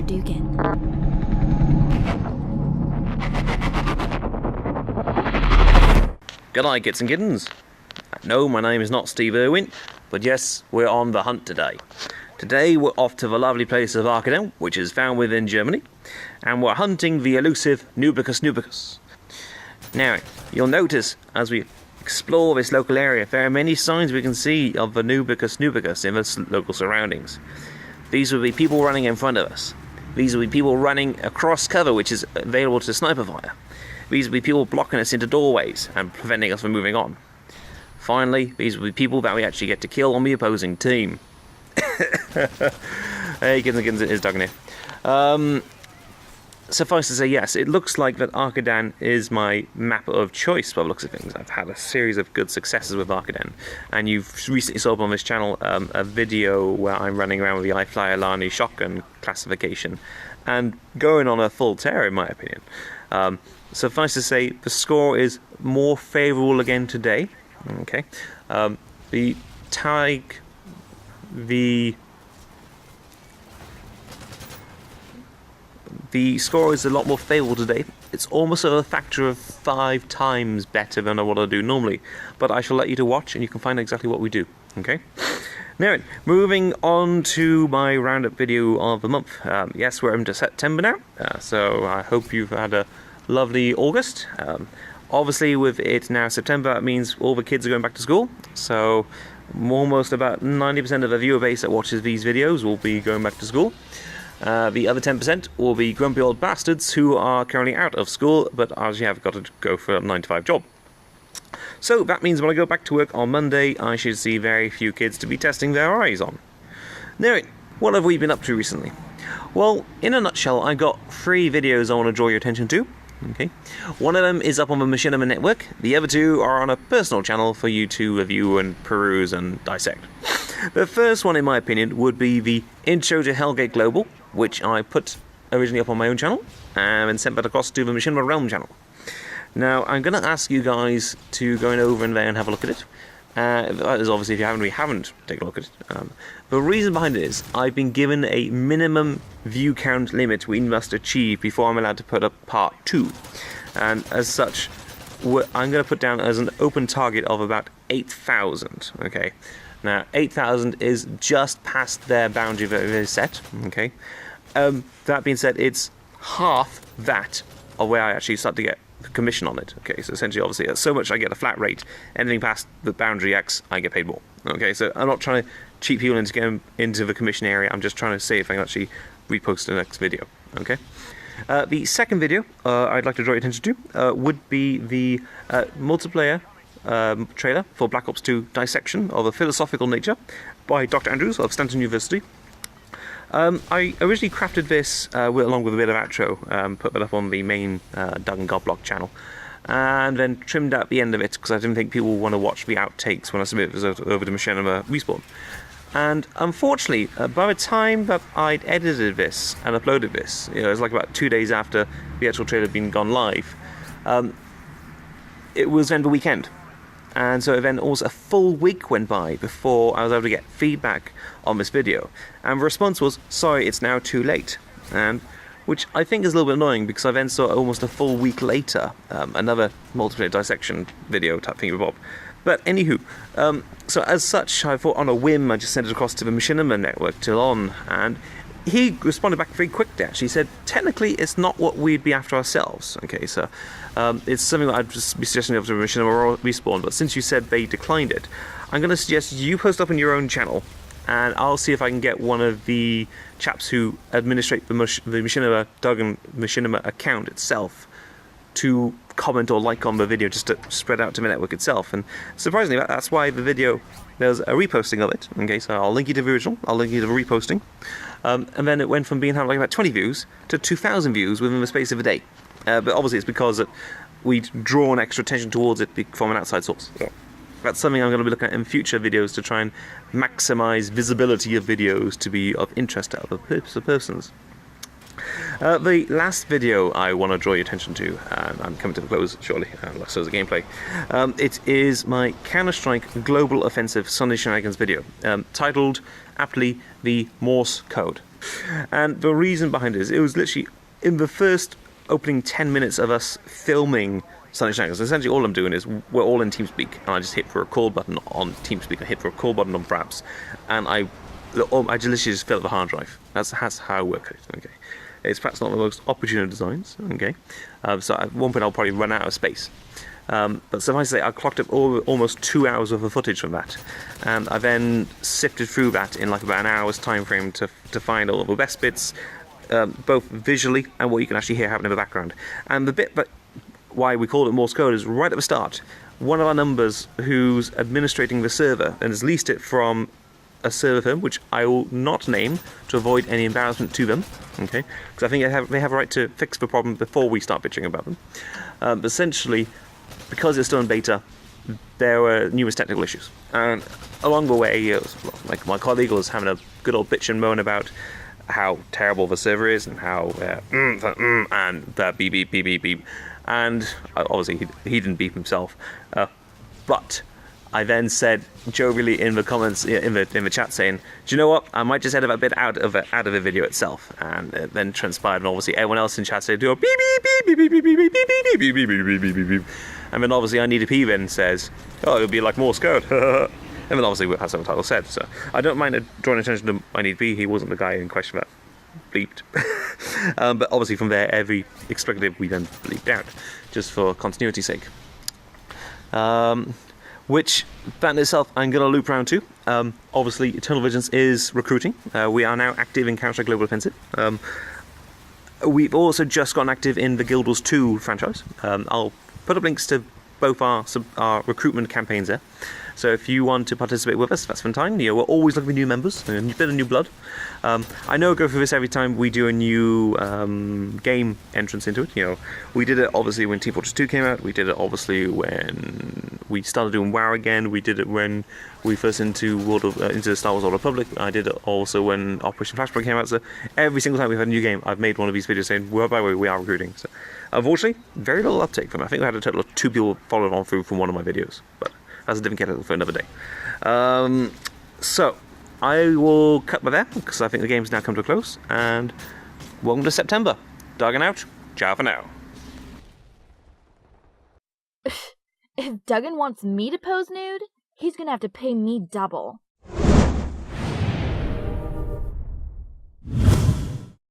Arkaden. G'day kids and kittens. No, my name is not Steve Irwin, but yes, we're on the hunt today. Today we're off to the lovely place of Arkaden, which is found within Germany, and we're hunting the elusive Nubicus nubicus. Now, you'll notice as we explore this local area, there are many signs we can see of the Nubicus nubicus in the local surroundings. These will be people running in front of us. These will be people running across cover which is available to sniper fire. These will be people blocking us into doorways and preventing us from moving on. Finally, these will be people that we actually get to kill on the opposing team. Hey kids and kittens, it is Duggan here. Suffice to say, yes, it looks like that Arkaden is my map of choice by the looks of things. I've had a series of good successes with Arkaden, and you've recently saw up on this channel a video where I'm running around with the iFly Alani shotgun classification and going on a full tear in my opinion. Suffice to say, the score is more favourable again today. Okay, the score is a lot more favourable today. It's almost a factor of 5 times better than what I do normally. But I shall let you to watch and you can find out exactly what we do. Okay? Now, moving on to my roundup video of the month. Yes, we're into September now. So I hope you've had a lovely August. Obviously, with it now September, that means all the kids are going back to school. So almost about 90% of the viewer base that watches these videos will be going back to school. The other 10% will be grumpy old bastards who are currently out of school, but obviously have got to go for a 9-to-5 job. So that means when I go back to work on Monday, I should see very few kids to be testing their eyes on. Now, what have we been up to recently? Well, in a nutshell, I got 3 videos I want to draw your attention to. Okay, one of them is up on the Machinima network. The other 2 are on a personal channel for you to review and peruse and dissect. The first one, in my opinion, would be the Intro to Hellgate Global, which I put originally up on my own channel and sent that across to the Machinima Realm channel. Now, I'm going to ask you guys to go over in there and have a look at it. That is obviously if you haven't taken a look at it. The reason behind it is I've been given a minimum view count limit we must achieve before I'm allowed to put up part 2. And as such, I'm going to put down as an open target of about 8,000. Okay. Now, 8,000 is just past their boundary that they set. Okay. That being said, it's half that of where I actually start to get commission on it. Okay, so essentially, obviously, so much I get a flat rate. Anything past the boundary X, I get paid more. Okay, so I'm not trying to cheat people into getting into the commission area. I'm just trying to see if I can actually repost the next video. Okay. The second video I'd like to draw your attention to would be the multiplayer trailer for Black Ops 2 Dissection of a Philosophical Nature by Dr. Andrews of Stanton University. I originally crafted this along with a bit of outro, put that up on the main Doug and Godblock channel, and then trimmed out the end of it because I didn't think people would want to watch the outtakes when I submit this over to Machinima Respawn. And unfortunately, by the time that I'd edited this and uploaded this, it was like about 2 days after the actual trailer had been gone live, it was then the weekend. And so then almost a full week went by before I was able to get feedback on this video. And the response was, sorry, it's now too late. And which I think is a little bit annoying because I then saw almost a full week later another multiplayer dissection video type thing with Bob. But anywho, so as such, I thought on a whim I just sent it across to the Machinima network to Lon, and he responded back very quickly actually. He said, technically it's not what we'd be after ourselves. Okay, so it's something that I'd just be suggesting over to Machinima Respawn, but since you said they declined it, I'm going to suggest you post up on your own channel, and I'll see if I can get one of the chaps who administrate the Machinima Doug and Machinima account itself to comment or like on the video just to spread out to the network itself. And surprisingly, that's why the video, there's a reposting of it. Okay, so I'll link you to the original, I'll link you to the reposting. And then it went from being having like about 20 views to 2,000 views within the space of a day. But obviously it's because we'd drawn extra attention towards it from an outside source. So that's something I'm going to be looking at in future videos to try and maximize visibility of videos to be of interest to other persons. The last video I want to draw your attention to, and I'm coming to the close shortly, so is the gameplay, it is my Counter-Strike Global Offensive Sunday Shenanigans video, titled aptly The Morse Code. And the reason behind it is it was literally in the first opening 10 minutes of us filming Sunny Shenanigans. Essentially, all I'm doing is we're all in TeamSpeak, and I just hit the record button on TeamSpeak, I hit the record button on Fraps, and I literally just fill up the hard drive. That's how I work it. Okay, it's perhaps not the most opportune of designs. Okay, so at one point I'll probably run out of space. But suffice to say, I clocked up almost 2 hours worth of footage from that, and I then sifted through that in like about an hour's time frame to find all of the best bits, both visually and what you can actually hear happening in the background. And the bit why we called it Morse code is right at the start. One of our numbers who's administrating the server and has leased it from a server firm, which I will not name to avoid any embarrassment to them, okay? Because I think they have a right to fix the problem before we start bitching about them. But essentially, because it's still in beta, there were numerous technical issues. And along the way, like my colleague was having a good old bitch and moan about how terrible the server is and how and the beep beep beep beep beep. And obviously he didn't beep himself, but I then said jovially in the comments in the chat saying, "Do you know what? I might just edit a bit out of the video itself." And it then transpired, and obviously everyone else in chat said, "Do a beep beep beep beep beep beep beep beep beep beep beep beep beep beep beep." And then obviously I Need a P then says, "Oh, it'll be like Morse code." And then obviously that's what the title said. So I don't mind drawing attention to I Need a P. He wasn't the guy in question that bleeped. But obviously from there, every expletive we then bleeped out, just for continuity's sake. Which, that in itself, I'm going to loop around to. Obviously, Eternal Vigilance is recruiting. We are now active in Counter-Strike Global Offensive. We've also just gotten active in the Guild Wars 2 franchise. I'll put up links to both our recruitment campaigns there. So if you want to participate with us, that's fun time. We're always looking for new members, a bit of new blood. I know I go through this every time we do a new game entrance into it. We did it obviously when Team Fortress 2 came out. We did it obviously when we started doing WoW again. We did it when we first into the Star Wars Old Republic. I did it also when Operation Flashpoint came out. So every single time we've had a new game, I've made one of these videos saying, well, by the way, we are recruiting. So unfortunately, very little uptake from it. I think we had a total of 2 people followed on through from one of my videos, but that's a different kettle for another day. So I will cut by there because I think the game's now come to a close. And welcome to September. Duggan out. Ciao for now. If Duggan wants me to pose nude, he's gonna have to pay me double.